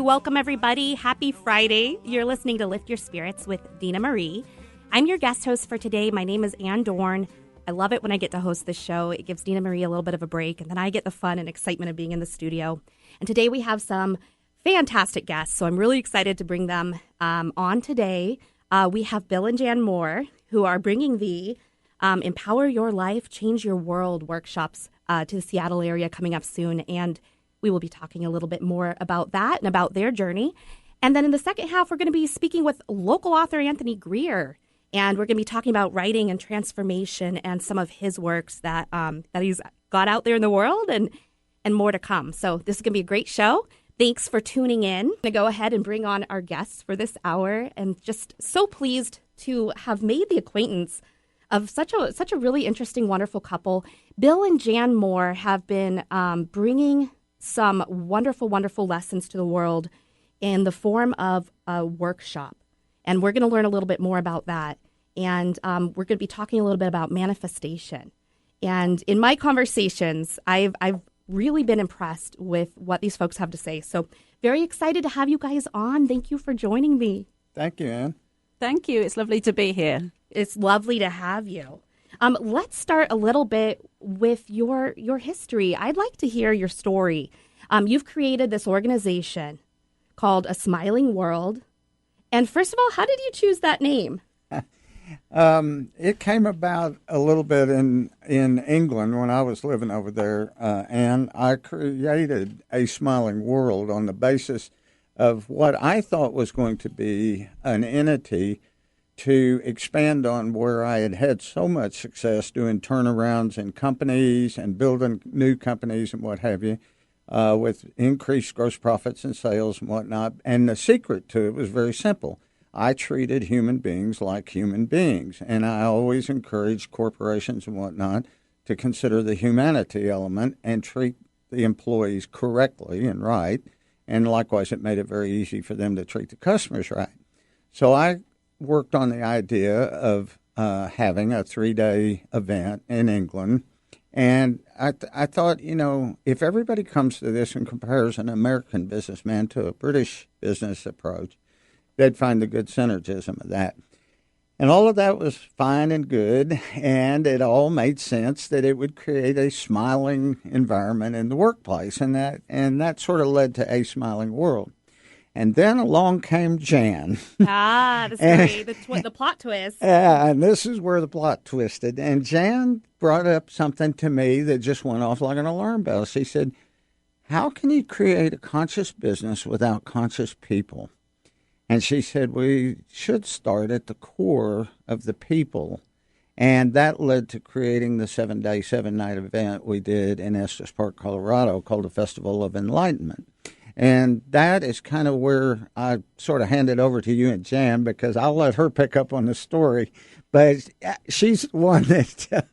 welcome everybody. Happy Friday. You're listening to Lift Your Spirits with Dena Marie. I'm your guest host for today. My name is Ann Dorn. I love it when I get to host this show. It gives Dena Marie a little bit of a break, and then I get the fun and excitement of being in the studio. And today we have some fantastic guests, so I'm really excited to bring them on today. We have Bill and Jan Moore, who are bringing the Empower Your Life, Change Your World workshops to the Seattle area coming up soon. And we will be talking a little bit more about that and about their journey. And then in the second half, we're going to be speaking with local author Anthony Greer. And we're going to be talking about writing and transformation and some of his works that he's got out there in the world and more to come. So this is going to be a great show. Thanks for tuning in. I'm going to go ahead and bring on our guests for this hour. And just so pleased to have made the acquaintance of such a really interesting, wonderful couple. Bill and Jan Moore have been bringing some wonderful, wonderful lessons to the world in the form of a workshop. And we're going to learn a little bit more about that. And we're going to be talking a little bit about manifestation. And in my conversations, I've really been impressed with what these folks have to say. So very excited to have you guys on. Thank you for joining me. Thank you, Ann. Thank you. It's lovely to be here. It's lovely to have you. Let's start a little bit with your history. I'd like to hear your story. You've created this organization called aSmilingWorld. And first of all, how did you choose that name? It came about a little bit in England when I was living over there, and I created aSmilingWorld on the basis of what I thought was going to be an entity to expand on where I had had so much success doing turnarounds in companies and building new companies and what have you, with increased gross profits and sales and whatnot. And the secret to it was very simple. I treated human beings like human beings, and I always encouraged corporations and whatnot to consider the humanity element and treat the employees correctly and right. And likewise, it made it very easy for them to treat the customers right. So I worked on the idea of having a 3-day event in England. And I thought, if everybody comes to this and compares an American businessman to a British business approach, they'd find the good synergism of that. And all of that was fine and good, and it all made sense that it would create a smiling environment in the workplace, and that sort of led to aSmilingWorld. And then along came Jan. The story, the plot twist. Yeah, and this is where the plot twisted. And Jan brought up something to me that just went off like an alarm bell. She said, how can you create a conscious business without conscious people? And she said, we should start at the core of the people. And that led to creating the 7-day, 7-night event we did in Estes Park, Colorado, called the Festival of Enlightenment. And that is kind of where I sort of hand it over to you and Jan, because I'll let her pick up on the story. But she's the one that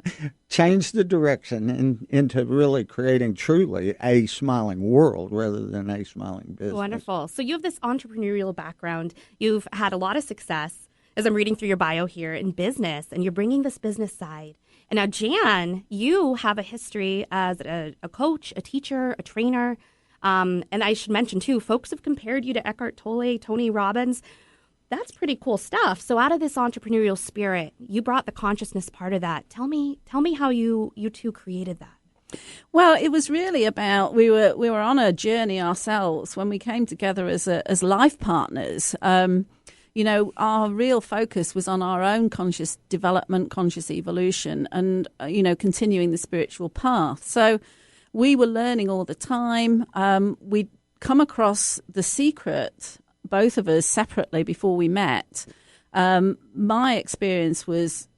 changed the direction into really creating truly a smiling world rather than a smiling business. Wonderful. So you have this entrepreneurial background. You've had a lot of success, as I'm reading through your bio here, in business, and you're bringing this business side. And now, Jan, you have a history as a coach, a teacher, a trainer. And I should mention, too, folks have compared you to Eckhart Tolle, Tony Robbins. That's pretty cool stuff. So out of this entrepreneurial spirit, you brought the consciousness part of that. Tell me how you two created that. Well, it was really about we were on a journey ourselves when we came together as life partners. Our real focus was on our own conscious development, conscious evolution, and continuing the spiritual path. So we were learning all the time. We'd come across the secret, both of us separately before we met. My experience was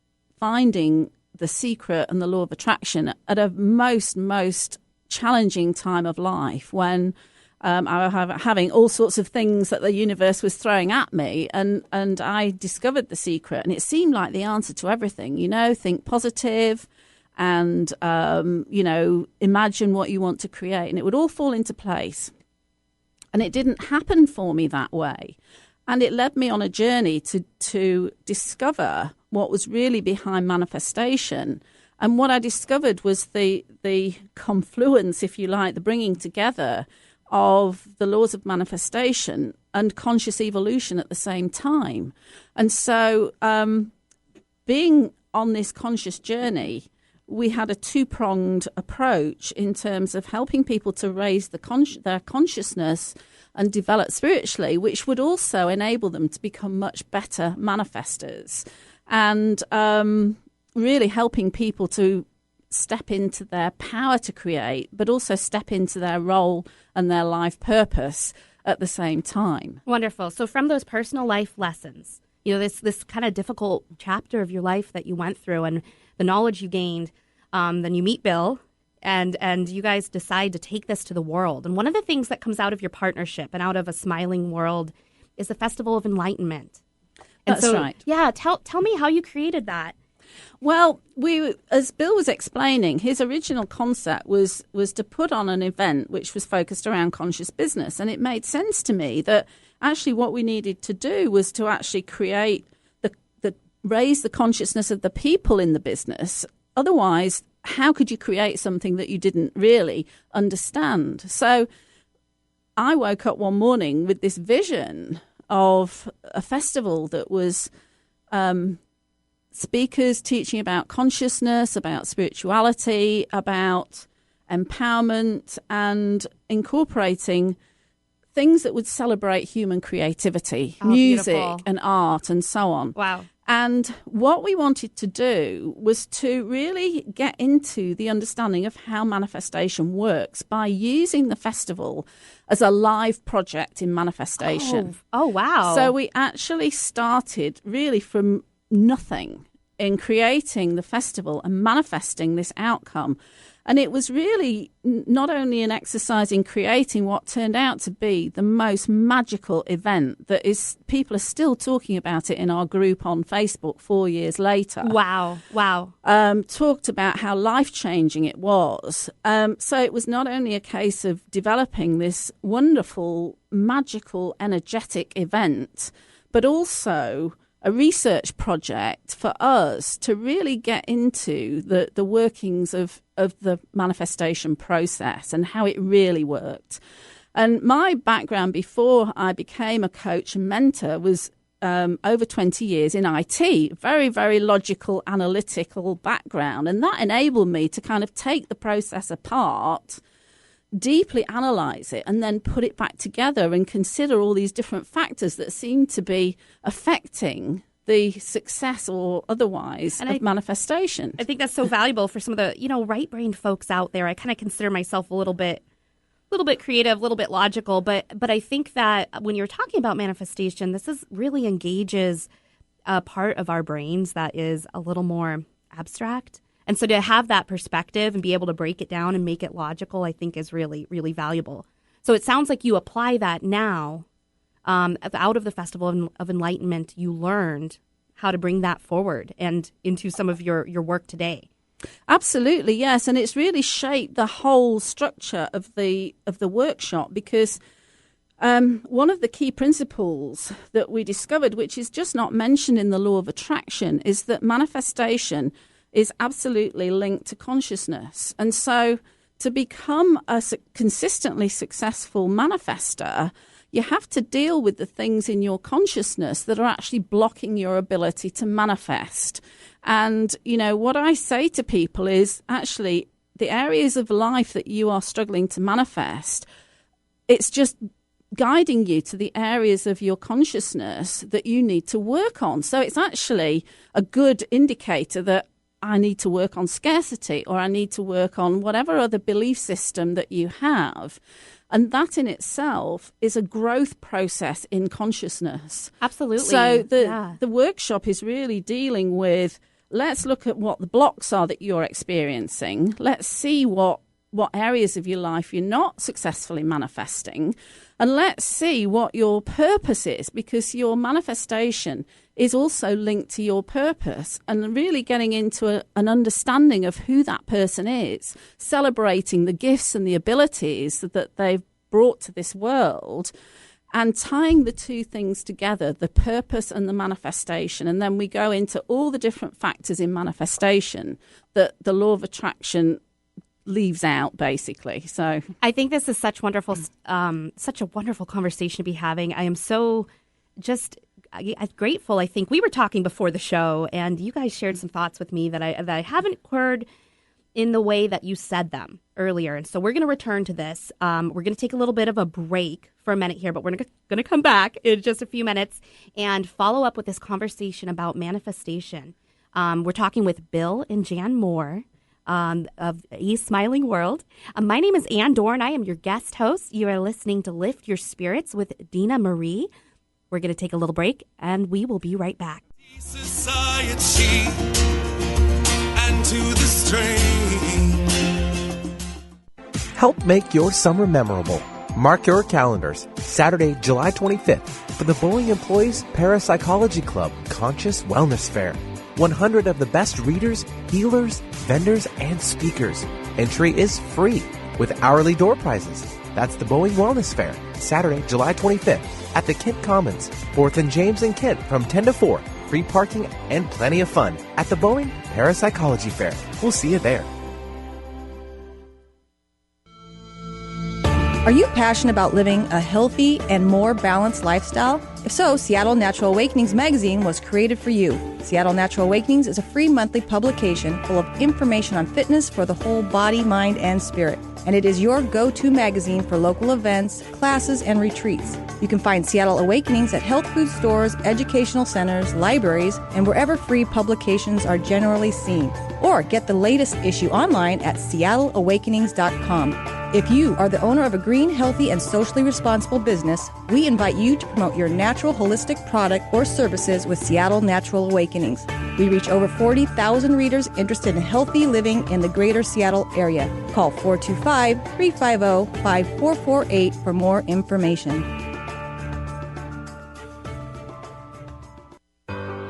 finding the secret and the law of attraction at a most challenging time of life when I was having all sorts of things that the universe was throwing at me. And I discovered the secret, and it seemed like the answer to everything. Think positive and, imagine what you want to create. And it would all fall into place. And it didn't happen for me that way. And it led me on a journey to discover what was really behind manifestation. And what I discovered was the confluence, if you like, the bringing together of the laws of manifestation and conscious evolution at the same time. And so being on this conscious journey, we had a two-pronged approach in terms of helping people to raise their consciousness and develop spiritually, which would also enable them to become much better manifestors, and really helping people to step into their power to create, but also step into their role and their life purpose at the same time. Wonderful. So from those personal life lessons, this kind of difficult chapter of your life that you went through and the knowledge you gained, then you meet Bill and you guys decide to take this to the world. And one of the things that comes out of your partnership and out of aSmilingWorld is the Festival of Enlightenment. And That's right. Yeah, tell me how you created that. Well, as Bill was explaining, his original concept was to put on an event which was focused around conscious business. And it made sense to me that actually what we needed to do was to actually create raise the consciousness of the people in the business. Otherwise, how could you create something that you didn't really understand? So I woke up one morning with this vision of a festival that was speakers teaching about consciousness, about spirituality, about empowerment, and incorporating things that would celebrate human creativity, music beautiful. And art and so on. Wow. And what we wanted to do was to really get into the understanding of how manifestation works by using the festival as a live project in manifestation. Oh wow. So we actually started really from nothing in creating the festival and manifesting this outcome. And it was really not only an exercise in creating what turned out to be the most magical event that is, people are still talking about it in our group on Facebook 4 years later. Wow. Talked about how life-changing it was. So it was not only a case of developing this wonderful, magical, energetic event, but also a research project for us to really get into the workings of the manifestation process and how it really worked. And my background before I became a coach and mentor was over 20 years in IT, very, very logical, analytical background. And that enabled me to kind of take the process apart, deeply analyze it, and then put it back together and consider all these different factors that seem to be affecting the success or otherwise of manifestation. I think that's so valuable for some of the, right-brained folks out there. I kind of consider myself a little bit creative, a little bit logical, but I think that when you're talking about manifestation, this really engages a part of our brains that is a little more abstract. And so to have that perspective and be able to break it down and make it logical, I think is really, really valuable. So it sounds like you apply that now. Out of the Festival of Enlightenment, you learned how to bring that forward and into some of your work today. Absolutely, yes. And it's really shaped the whole structure of the workshop, because one of the key principles that we discovered, which is just not mentioned in the law of attraction, is that manifestation is absolutely linked to consciousness. And so to become a consistently successful manifestor, you have to deal with the things in your consciousness that are actually blocking your ability to manifest. And, what I say to people is actually the areas of life that you are struggling to manifest, it's just guiding you to the areas of your consciousness that you need to work on. So it's actually a good indicator that I need to work on scarcity, or I need to work on whatever other belief system that you have. And that in itself is a growth process in consciousness. Absolutely. So the workshop is really dealing with, let's look at what the blocks are that you're experiencing. Let's see what areas of your life you're not successfully manifesting. And let's see what your purpose is, because your manifestation is also linked to your purpose, and really getting into an understanding of who that person is, celebrating the gifts and the abilities that they've brought to this world, and tying the two things together, the purpose and the manifestation. And then we go into all the different factors in manifestation that the law of attraction leaves out, basically. So I think this is such a wonderful conversation to be having. I am so just grateful. I think we were talking before the show, and you guys shared some thoughts with me that I haven't heard in the way that you said them earlier. And so we're going to return to this. We're going to take a little bit of a break for a minute here, but we're going to come back in just a few minutes and follow up with this conversation about manifestation. We're talking with Bill and Jan Moore of aSmilingWorld. My name is Ann Dorn. I am your guest host. You are listening to Lift Your Spirits with Dena Marie. We're going to take a little break, and we will be right back. Society and to the strain. Help make your summer memorable. Mark your calendars. Saturday, July 25th for the Boeing Employees Parapsychology Club Conscious Wellness Fair. 100 of the best readers, healers, vendors, and speakers. Entry is free with hourly door prizes. That's the Boeing Wellness Fair, Saturday, July 25th at the Kent Commons, 4th and James in Kent from 10 to 4. Free parking and plenty of fun at the Boeing Parapsychology Fair. We'll see you there. Are you passionate about living a healthy and more balanced lifestyle? If so, Seattle Natural Awakenings magazine was created for you. Seattle Natural Awakenings is a free monthly publication full of information on fitness for the whole body, mind, and spirit. And it is your go-to magazine for local events, classes, and retreats. You can find Seattle Awakenings at health food stores, educational centers, libraries, and wherever free publications are generally seen. Or get the latest issue online at seattleawakenings.com. If you are the owner of a green, healthy, and socially responsible business, we invite you to promote your natural holistic product or services with Seattle Natural Awakenings. We reach over 40,000 readers interested in healthy living in the greater Seattle area. Call 425-350-5448 for more information.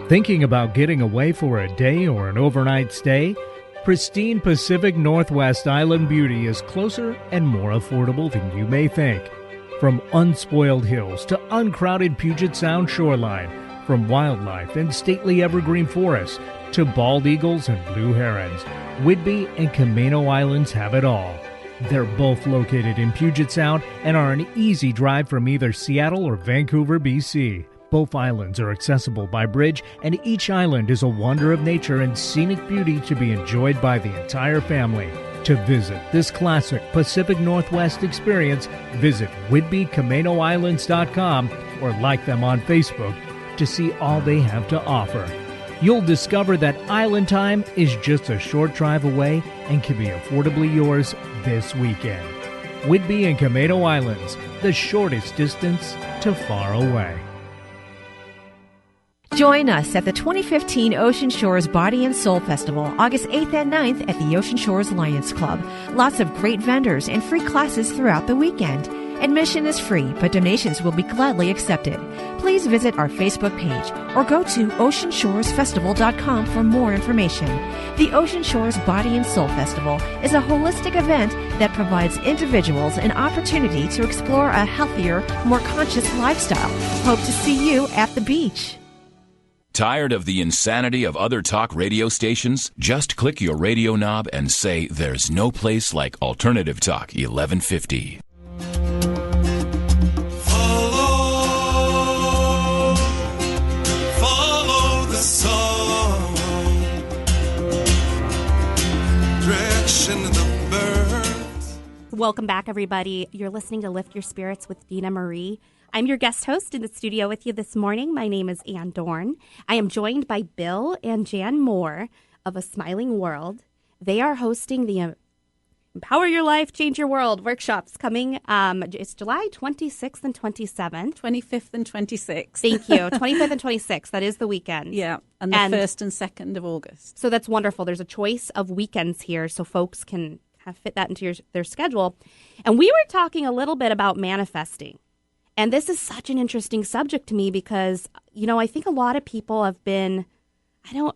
Thinking about getting away for a day or an overnight stay? Pristine Pacific Northwest Island beauty is closer and more affordable than you may think. From unspoiled hills to uncrowded Puget Sound shoreline, from wildlife and stately evergreen forests to bald eagles and blue herons, Whidbey and Camano Islands have it all. They're both located in Puget Sound and are an easy drive from either Seattle or Vancouver, BC. Both islands are accessible by bridge, and each island is a wonder of nature and scenic beauty to be enjoyed by the entire family. To visit this classic Pacific Northwest experience, visit WhidbeyCamanoIslands.com or like them on Facebook to see all they have to offer. You'll discover that island time is just a short drive away and can be affordably yours this weekend. Whidbey and Camano Islands, the shortest distance to far away. Join us at the 2015 Ocean Shores Body and Soul Festival, August 8th and 9th at the Ocean Shores Lions Club. Lots of great vendors and free classes throughout the weekend. Admission is free, but donations will be gladly accepted. Please visit our Facebook page or go to oceanshoresfestival.com for more information. The Ocean Shores Body and Soul Festival is a holistic event that provides individuals an opportunity to explore a healthier, more conscious lifestyle. Hope to see you at the beach. Tired of the insanity of other talk radio stations? Just click your radio knob and say there's no place like Alternative Talk 1150. Follow the song, direction of the birds. Welcome back, everybody. You're listening to Lift Your Spirits with Dena Marie. I'm your guest host in the studio with you this morning. My name is Ann Dorn. I am joined by Bill and Jan Moore of aSmilingWorld. They are hosting the Empower Your Life, Change Your World workshops coming. It's July 26th and 27th. 25th and 26th. Thank you. 25th and 26th. That is the weekend. Yeah, and the 1st and 2nd of August. So that's wonderful. There's a choice of weekends here so folks can fit that into their schedule. And we were talking a little bit about manifesting. And this is such an interesting subject to me because, you know, I think a lot of people have been,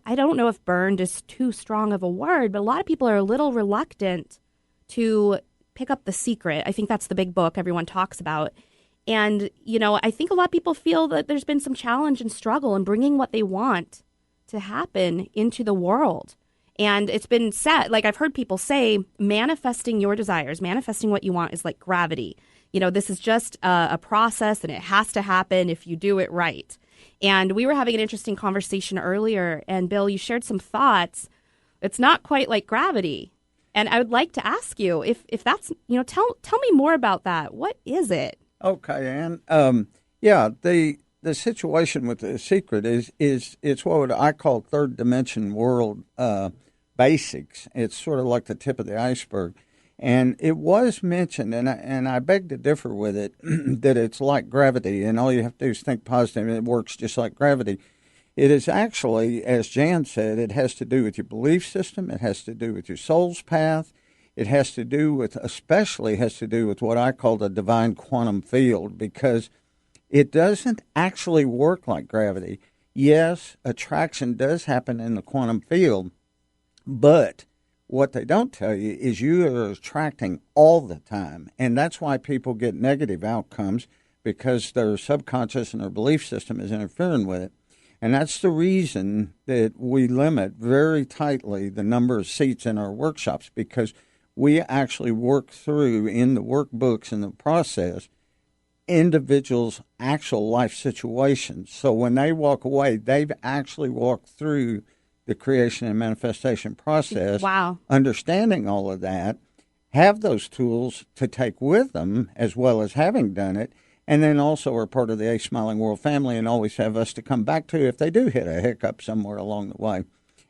I don't know if burned is too strong of a word, but a lot of people are a little reluctant to pick up The Secret. I think that's the big book everyone talks about. And, you know, I think a lot of people feel that there's been some challenge and struggle in bringing what they want to happen into the world. And it's been said, like I've heard people say, manifesting your desires, manifesting what you want is like gravity. You know, this is just a process and it has to happen if you do it right. And we were having an interesting conversation earlier, and Bill, you shared some thoughts. It's not quite like gravity. And I would like to ask you if that's, you know, tell me more about that. What is it? Okay, Ann. The situation with The Secret is it's what I call third dimension world basics. It's sort of like the tip of the iceberg. And it was mentioned, and I beg to differ with it, that it's like gravity, and all you have to do is think positive, and it works just like gravity. It is actually, as Jan said, it has to do with your belief system. It has to do with your soul's path. It has to do with, especially has to do with what I call the divine quantum field, because it doesn't actually work like gravity. Yes, attraction does happen in the quantum field, but what they don't tell you is you are attracting all the time, and that's why people get negative outcomes, because their subconscious and their belief system is interfering with it. And that's the reason that we limit very tightly the number of seats in our workshops, because we actually work through in the workbooks and the process individuals' actual life situations. So when they walk away, they've actually walked through the creation and manifestation process. Wow. Understanding all of that, have those tools to take with them as well as having done it, and then also are part of the aSmilingWorld family and always have us to come back to if they do hit a hiccup somewhere along the way.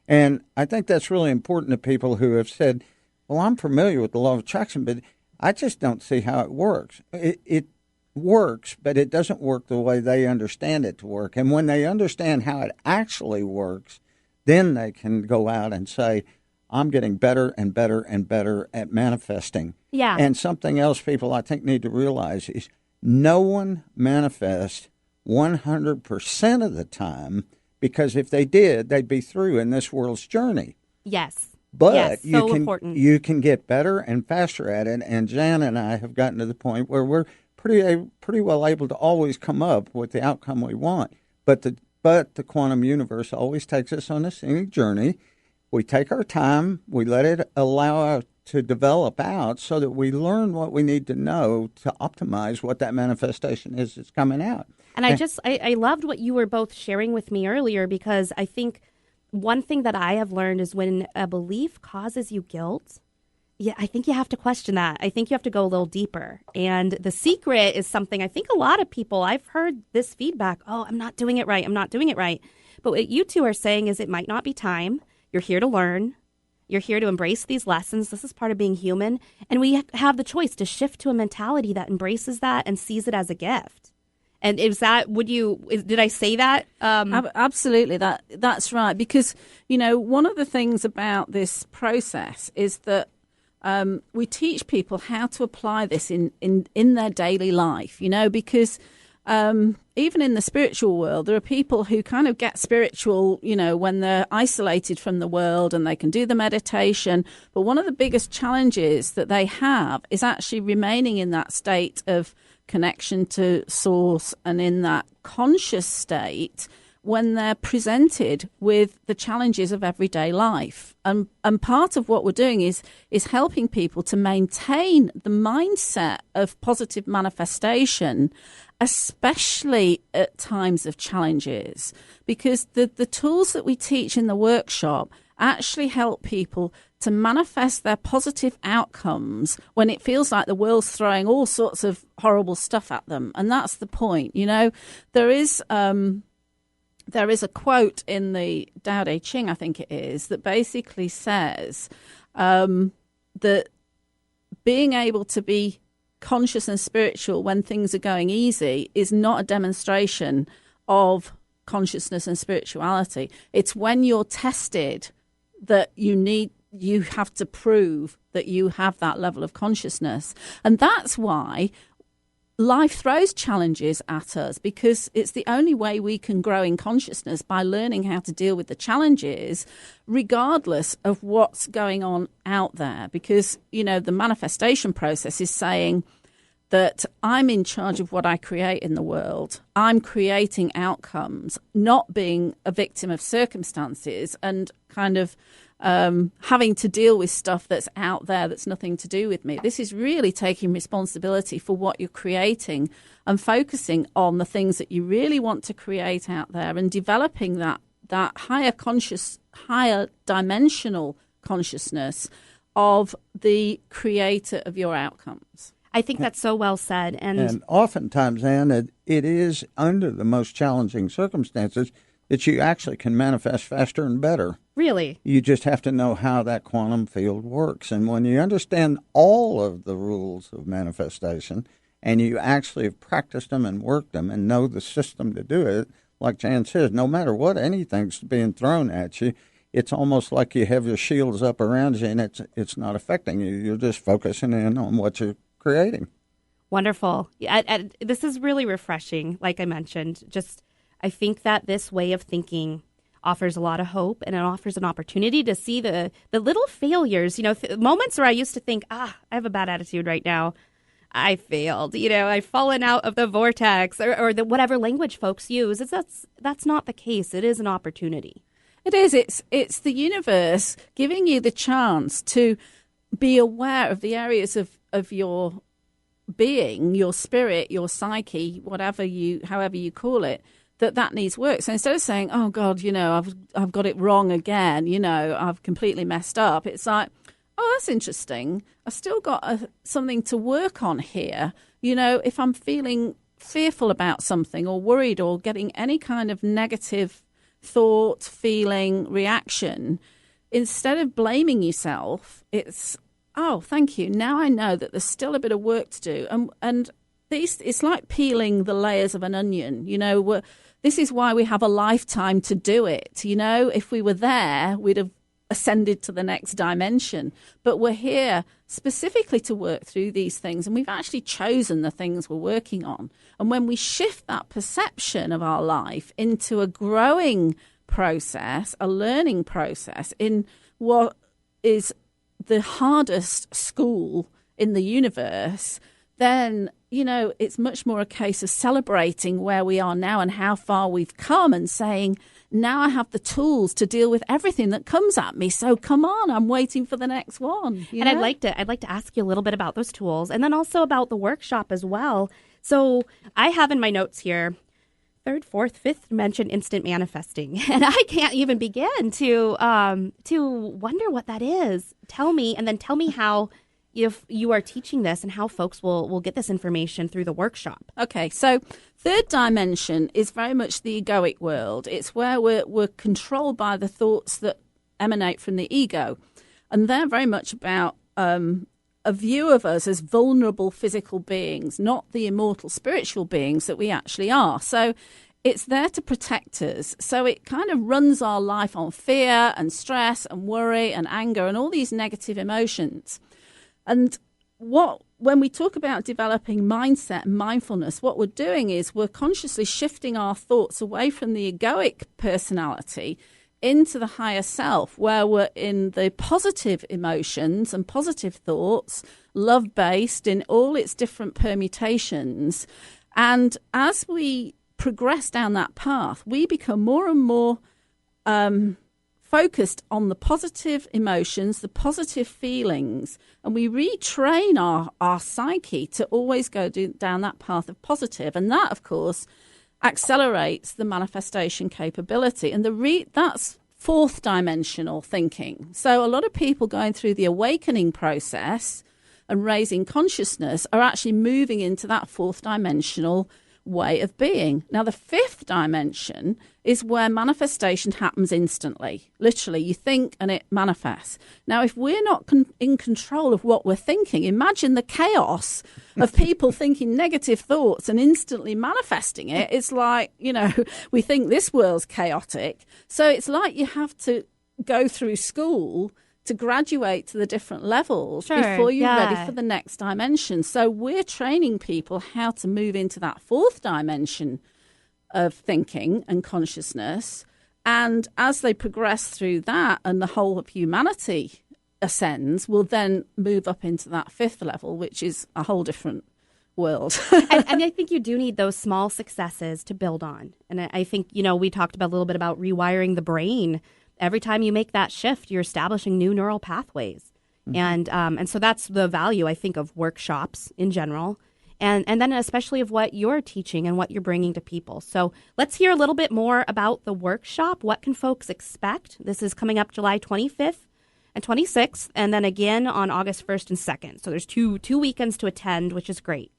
And I think that's really important to people who have said, well, I'm familiar with the law of attraction, but I just don't see how it works. It works, but it doesn't work the way they understand it to work. And when they understand how it actually works, then they can go out and say, I'm getting better and better and better at manifesting. Yeah. And something else people I think need to realize is no one manifests 100% of the time, because if they did, they'd be through in this world's journey. Yes. But yes, you so can important. You can get better and faster at it. And Jan and I have gotten to the point where we're pretty well able to always come up with the outcome we want. But the quantum universe always takes us on a scenic journey. We take our time. We let it allow us to develop out so that we learn what we need to know to optimize what that manifestation is that's coming out. And I loved what you were both sharing with me earlier, because I think one thing that I have learned is when a belief causes you guilt, yeah, I think you have to question that. I think you have to go a little deeper. And The Secret is something I think a lot of people, I've heard this feedback, oh, I'm not doing it right. I'm not doing it right. But what you two are saying is it might not be time. You're here to learn. You're here to embrace these lessons. This is part of being human. And we have the choice to shift to a mentality that embraces that and sees it as a gift. And did I say that? Absolutely, that's right. Because, one of the things about this process is that we teach people how to apply this in their daily life, because even in the spiritual world, there are people who kind of get spiritual, when they're isolated from the world and they can do the meditation. But one of the biggest challenges that they have is actually remaining in that state of connection to source and in that conscious state when they're presented with the challenges of everyday life. And part of what we're doing is helping people to maintain the mindset of positive manifestation, especially at times of challenges, because the tools that we teach in the workshop actually help people to manifest their positive outcomes when it feels like the world's throwing all sorts of horrible stuff at them. And that's the point. There is a quote in the Tao Te Ching, I think it is, that basically says that being able to be conscious and spiritual when things are going easy is not a demonstration of consciousness and spirituality. It's when you're tested that you have to prove that you have that level of consciousness. And that's why life throws challenges at us, because it's the only way we can grow in consciousness, by learning how to deal with the challenges regardless of what's going on out there. Because, the manifestation process is saying that I'm in charge of what I create in the world. I'm creating outcomes, not being a victim of circumstances and kind of having to deal with stuff that's out there that's nothing to do with me. This is really taking responsibility for what you're creating and focusing on the things that you really want to create out there and developing that higher dimensional consciousness of the creator of your outcomes. I think that's so well said. And oftentimes, Ann, it is under the most challenging circumstances that you actually can manifest faster and better. Really? You just have to know how that quantum field works. And when you understand all of the rules of manifestation and you actually have practiced them and worked them and know the system to do it, like Jan says, no matter what anything's being thrown at you, it's almost like you have your shields up around you and it's not affecting you. You're just focusing in on what you're creating. Wonderful. This is really refreshing, like I mentioned. I think that this way of thinking offers a lot of hope, and it offers an opportunity to see the little failures, moments where I used to think, I have a bad attitude right now. I failed, I've fallen out of the vortex or the whatever language folks use. That's not the case. It is an opportunity. It is. It's the universe giving you the chance to be aware of the areas of your being, your spirit, your psyche, however you call it, that needs work. So instead of saying, oh God, I've got it wrong again, I've completely messed up, it's like, oh, that's interesting. I've still got something to work on here. If I'm feeling fearful about something or worried or getting any kind of negative thought, feeling, reaction, instead of blaming yourself, it's, oh, thank you. Now I know that there's still a bit of work to do. And it's like peeling the layers of an onion. This is why we have a lifetime to do it. If we were there, we'd have ascended to the next dimension. But we're here specifically to work through these things, and we've actually chosen the things we're working on. And when we shift that perception of our life into a growing process, a learning process in what is the hardest school in the universe, then it's much more a case of celebrating where we are now and how far we've come and saying, now I have the tools to deal with everything that comes at me. So come on, I'm waiting for the next one. And I'd like to ask you a little bit about those tools and then also about the workshop as well. So I have in my notes here, 3rd, 4th, 5th mention instant manifesting. And I can't even begin to wonder what that is. Tell me how if you are teaching this and how folks will get this information through the workshop. Okay, so 3rd dimension is very much the egoic world. It's where we're controlled by the thoughts that emanate from the ego. And they're very much about a view of us as vulnerable physical beings, not the immortal spiritual beings that we actually are. So it's there to protect us. So it kind of runs our life on fear and stress and worry and anger and all these negative emotions. And when we talk about developing mindset and mindfulness, what we're doing is we're consciously shifting our thoughts away from the egoic personality into the higher self, where we're in the positive emotions and positive thoughts, love-based in all its different permutations. And as we progress down that path, we become more and more focused on the positive emotions, the positive feelings, and we retrain our psyche to always go down that path of positive. And that, of course, accelerates the manifestation capability. And that's 4th dimensional thinking. So a lot of people going through the awakening process and raising consciousness are actually moving into that 4th dimensional way of being. Now, the 5th dimension is where manifestation happens instantly. Literally, you think and it manifests. Now, if we're not in control of what we're thinking, imagine the chaos of people thinking negative thoughts and instantly manifesting it. It's like, we think this world's chaotic. So it's like you have to go through school to graduate to the different levels before you're ready for the next dimension. So we're training people how to move into that 4th dimension of thinking and consciousness. And as they progress through that and the whole of humanity ascends, we'll then move up into that 5th level, which is a whole different world. and I think you do need those small successes to build on. And I think, we talked about a little bit about rewiring the brain. every time you make that shift, you're establishing new neural pathways. And so that's the value, I think, of workshops in general. And then especially of what you're teaching and what you're bringing to people. So let's hear a little bit more about the workshop. What can folks expect? This is coming up July 25th and 26th, and then again on August 1st and 2nd. So there's two weekends to attend, which is great.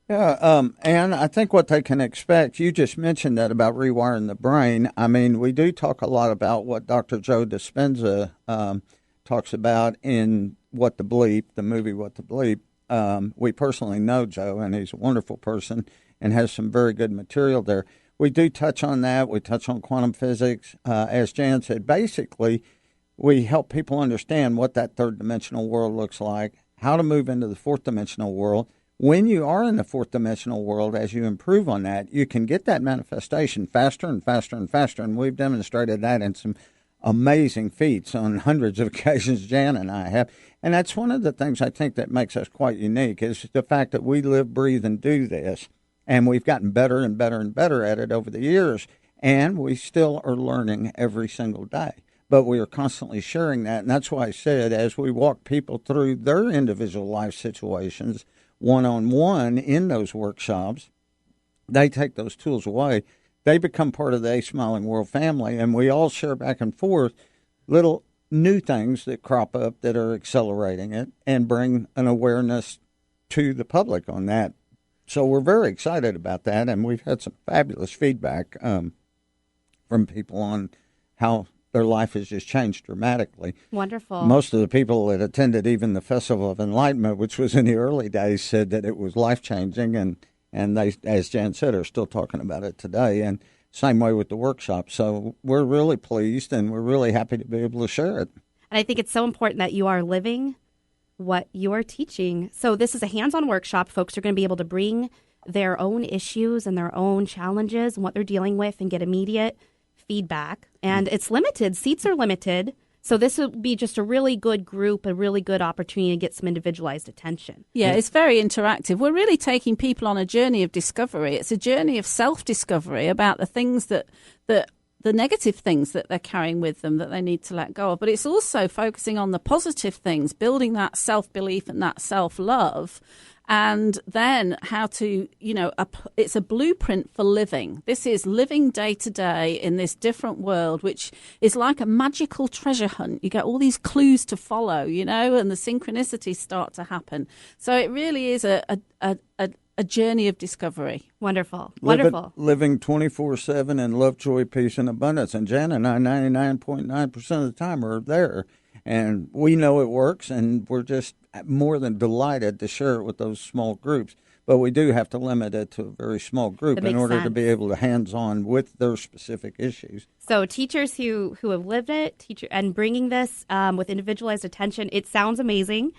Yeah, and I think what they can expect, you just mentioned that about rewiring the brain. I mean, we do talk a lot about what Dr. Joe Dispenza talks about in What the Bleep, the movie What the Bleep. We personally know Joe, and he's a wonderful person and has some very good material there. We do touch on that. We touch on quantum physics. As Jan said, basically, we help people understand what that third-dimensional world looks like, how to move into the fourth-dimensional world. When you are in the fourth-dimensional world, as you improve on that, you can get that manifestation faster and faster and faster, and we've demonstrated that in some amazing feats on hundreds of occasions Jan and I have. And that's one of the things I think that makes us quite unique is the fact that we live, breathe, and do this. And we've gotten better and better and better at it over the years. And we still are learning every single day. But we are constantly sharing that. And that's why I said as we walk people through their individual life situations, one-on-one in those workshops, they take those tools away. They become part of the aSmilingWorld family, and we all share back and forth little new things that crop up that are accelerating it and bring an awareness to the public on that. So we're very excited about that, and we've had some fabulous feedback from people on how their life has just changed dramatically. Wonderful. Most of the people that attended even the Festival of Enlightenment, which was in the early days, said that it was life-changing, and they, as Jan said, are still talking about it today. And same way with the workshop. So we're really pleased, and we're really happy to be able to share it. And I think it's so important that you are living what you are teaching. So this is a hands-on workshop. Folks are going to be able to bring their own issues and their own challenges and what they're dealing with and get immediate feedback. And it's limited. Seats are limited. So this would be just a really good group, a really good opportunity to get some individualized attention. Yeah, it's very interactive. We're really taking people on a journey of discovery. It's a journey of self-discovery about the things that the negative things that they're carrying with them that they need to let go of. But it's also focusing on the positive things, building that self-belief and that self-love. And then how to, it's a blueprint for living. This is living day to day in this different world, which is like a magical treasure hunt. You get all these clues to follow, and the synchronicities start to happen. So it really is a journey of discovery. Wonderful. Wonderful. Living 24/7 in love, joy, peace, and abundance. And Jan and I, 99.9% of the time, are there. And we know it works, and we're just more than delighted to share it with those small groups. But we do have to limit it to a very small group in order to be able to hands-on with their specific issues. So teachers who have lived it, and bringing this with individualized attention, it sounds amazing.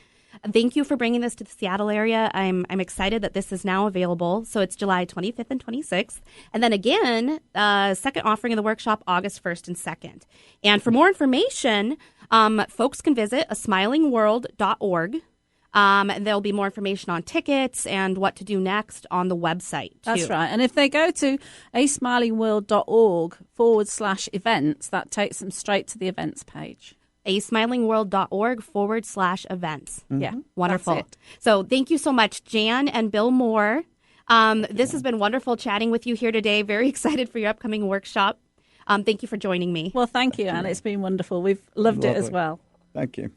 Thank you for bringing this to the Seattle area. I'm excited that this is now available. So it's July 25th and 26th. And then again, second offering of the workshop, August 1st and 2nd. And for more information, folks can visit aSmilingWorld.org. And there'll be more information on tickets and what to do next on the website, too. That's right. And if they go to aSmilingWorld.org/events, that takes them straight to the events page. aSmilingWorld.org/events. Mm-hmm. Yeah. Wonderful. So thank you so much, Jan and Bill Moore. This has been wonderful chatting with you here today. Very excited for your upcoming workshop. Thank you for joining me. Well, thank you, Anne. It's been wonderful. We've loved it as well. Thank you.